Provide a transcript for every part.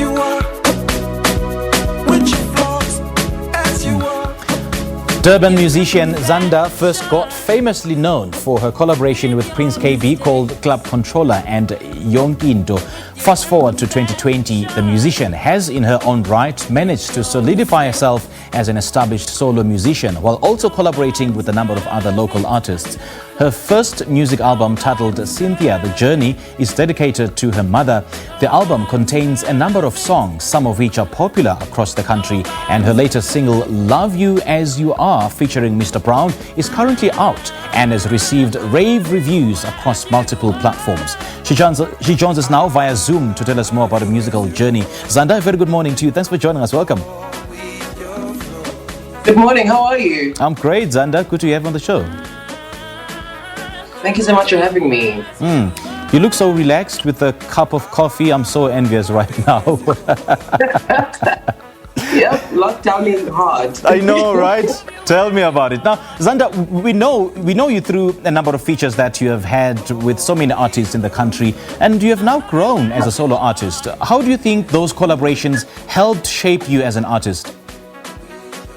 you are, with your flaws as you are. Durban musician Zanda first got famously known for her collaboration with Prince Kaybee called Club Controller and Yonki. Fast forward to 2020, the musician has in her own right managed to solidify herself as an established solo musician while also collaborating with a number of other local artists. Her first music album, titled Synthia, The Journey, is dedicated to her mother. The album contains a number of songs, some of which are popular across the country, and her latest single, Love You As You Are, featuring Mr. Brown, is currently out and has received rave reviews across multiple platforms. She joins us now via Zoom to tell us more about her musical journey. Zanda, a very good morning to you. Thanks for joining us. Welcome. Good morning. How are you? I'm great, Zanda. Good to have you on the show. Thank you so much for having me. You look so relaxed with a cup of coffee. I'm so envious right now. Yep, lockdown is hard. I know, right? Tell me about it. Now, Zanda, we know you through a number of features that you have had with so many artists in the country, and you have now grown as a solo artist. How do you think those collaborations helped shape you as an artist?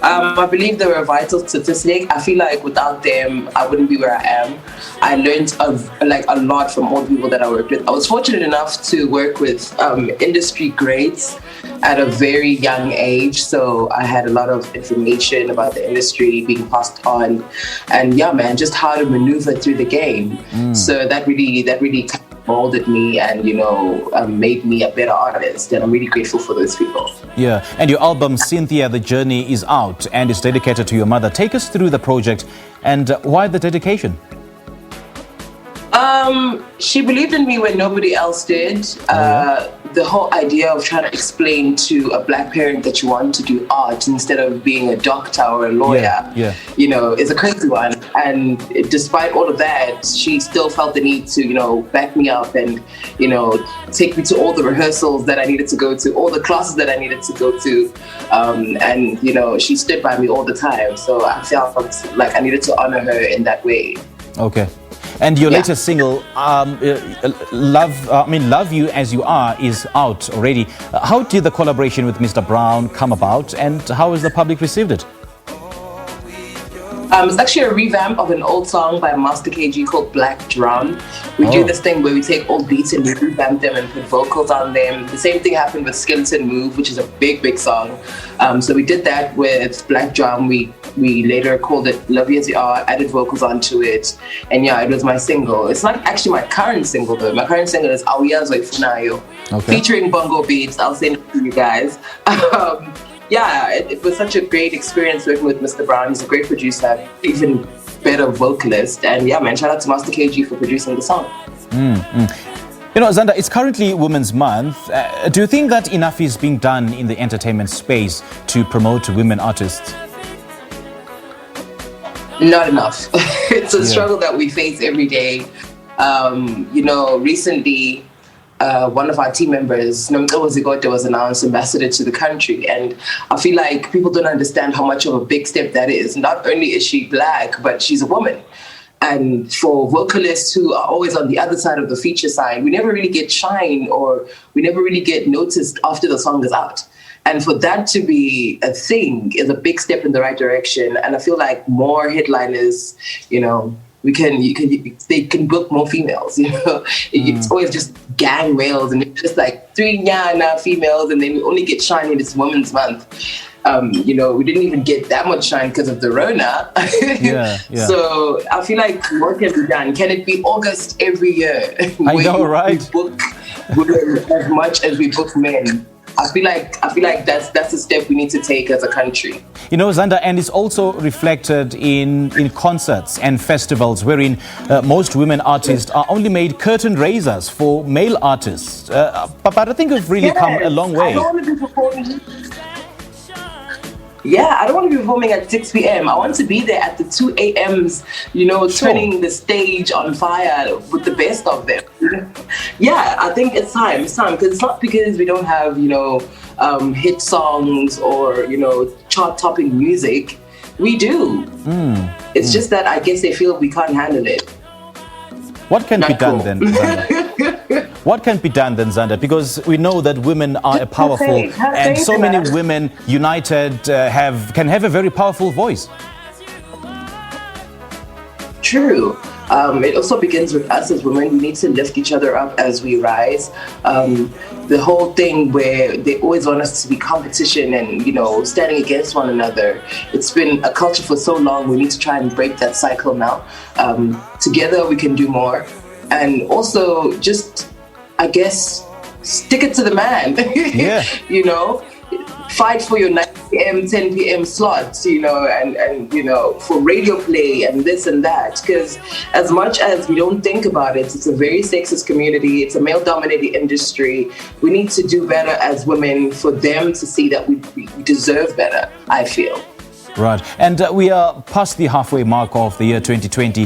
I believe they were a vital statistic. I feel like without them, I wouldn't be where I am. I learned a lot from all the people that I worked with. I was fortunate enough to work with industry greats at a very young age. So I had a lot of information about the industry being passed on. And yeah, man, just how to maneuver through the game. So that really kind of molded me and, made me a better artist. And I'm really grateful for those people. Yeah, and your album, Synthia, The Journey, is out and is dedicated to your mother. Take us through the project and why the dedication? She believed in me when nobody else did. The whole idea of trying to explain to a black parent that you want to do art instead of being a doctor or a lawyer, is a crazy one. And despite all of that, she still felt the need to, back me up and, take me to all the rehearsals that I needed to go to, all the classes that I needed to go to. And, she stood by me all the time. So I felt like I needed to honor her in that way. Okay. And your latest single, Love You As You Are, is out already. How did the collaboration with Mr. Brown come about, and how has the public received it? It's actually a revamp of an old song by Master KG called Black Drum. We do this thing where we take old beats and we revamp them and put vocals on them. The same thing happened with Skeleton Move, which is a big song. So we did that with Black Drum. We later called it Love You As You Are, added vocals onto it. And yeah, it was my single. It's not actually my current single though. My current single is Awiyazo Ifunayo, featuring bongo beats. I'll send it to you guys. Yeah, it was such a great experience working with Mr. Brown. He's a great producer, even better vocalist. And yeah, man, shout out to Master KG for producing the song. Zanda, it's currently Women's Month. Do you think that enough is being done in the entertainment space to promote women artists? Not enough. It's a struggle that we face every day. Recently, one of our team members, Nomco Zigote, was announced ambassador to the country. And I feel like people don't understand how much of a big step that is. Not only is she black, but she's a woman. And for vocalists who are always on the other side of the feature side, we never really get shine or we never really get noticed after the song is out. And for that to be a thing is a big step in the right direction. And I feel like more headliners, they can book more females, It's always just gang males and it's just like 3 nyana females and then we only get shine in this Women's Month. We didn't even get that much shine because of the Rona. So I feel like more can be done. Can it be August every year? I know, right? We book women as much as we book men. I feel like that's a step we need to take as a country. Zanda, and it's also reflected in concerts and festivals wherein most women artists are only made curtain raisers for male artists. But I think we've really come a long way. I don't want to be performing. Yeah, I don't want to be performing at 6 p.m. I want to be there at the 2 a.m.s, turning the stage on fire with the best of them. Yeah, I think it's time. Because it's not because we don't have, hit songs or, chart-topping music. We do. It's just that I guess they feel we can't handle it. What can Not be done cool. then, Zanda? What can be done then, Zanda? Because we know that women are a powerful, Have and faith so in many us. women united can have a very powerful voice. True. It also begins with us as women. We need to lift each other up as we rise. The whole thing where they always want us to be competition and, you know, standing against one another. It's been a culture for so long. We need to try and break that cycle now. Together we can do more. And also just, I guess, stick it to the man. Yeah. You know, fight for your 9 p.m., 10 p.m. slots, you know, and you know, for radio play and this and that. Because as much as we don't think about it, it's a very sexist community. It's a male-dominated industry. We need to do better as women for them to see that we deserve better, I feel. Right. And we are past the halfway mark of the year 2020.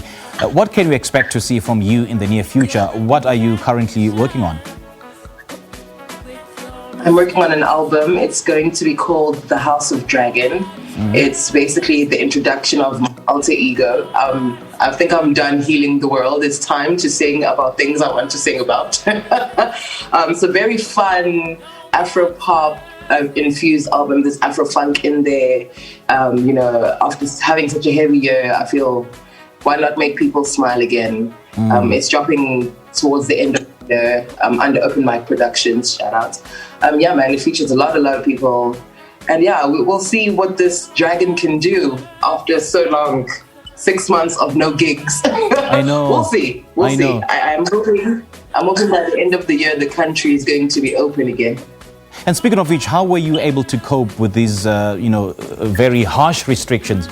What can we expect to see from you in the near future? What are you currently working on? I'm working on an album. It's going to be called The House of Dragon. It's basically the introduction of my alter ego. I think I'm done healing the world. It's time to sing about things I want to sing about. It's a very fun Afro-pop infused album. There's Afro-funk in there. You know, after having such a heavy year, I feel, why not make people smile again? It's dropping towards the end of under Open Mic Productions, shout out. Yeah, man, it features a lot of people. And yeah, we'll see what this dragon can do after so long, 6 months of no gigs. I know. We'll see. We'll see. I'm hoping by the end of the year, the country is going to be open again. And speaking of which, how were you able to cope with these, very harsh restrictions?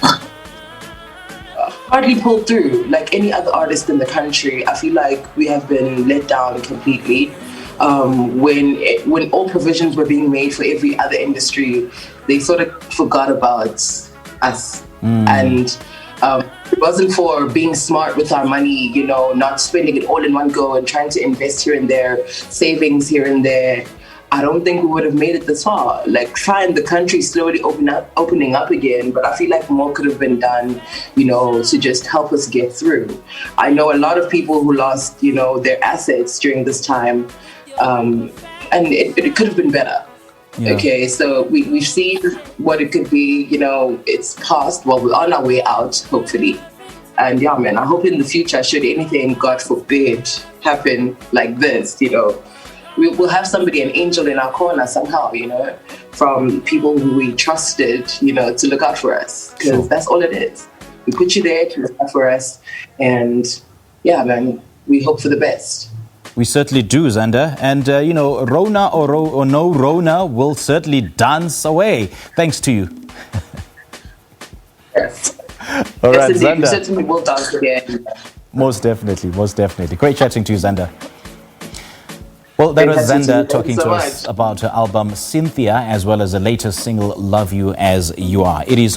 Hardly pulled through. Like any other artist in the country, I feel like we have been let down completely. When all provisions were being made for every other industry, they sort of forgot about us. And it wasn't for being smart with our money, you know, not spending it all in one go and trying to invest here and there, savings here and there. I don't think we would have made it this far. Like, fine, the country slowly opening up again, but I feel like more could have been done, you know, to just help us get through. I know a lot of people who lost, you know, their assets during this time, and it could have been better. Yeah. Okay, so we've seen what it could be, you know, it's past. Well, we're on our way out, hopefully. And yeah, man, I hope in the future, should anything, God forbid, happen like this, you know, we'll have somebody, an angel in our corner somehow, you know, from people who we trusted, you know, to look out for us. Because that's all it is. We put you there to look out for us. And yeah, man, we hope for the best. We certainly do, Zanda. And, you know, Rona or no Rona will certainly dance away. Thanks to you. Yes. All right, yes, Zanda. We certainly will dance again. Most definitely, most definitely. Great chatting to you, Zanda. Well, that was Zanda talking to us about her album Synthia, as well as the latest single, Love You As You Are. It is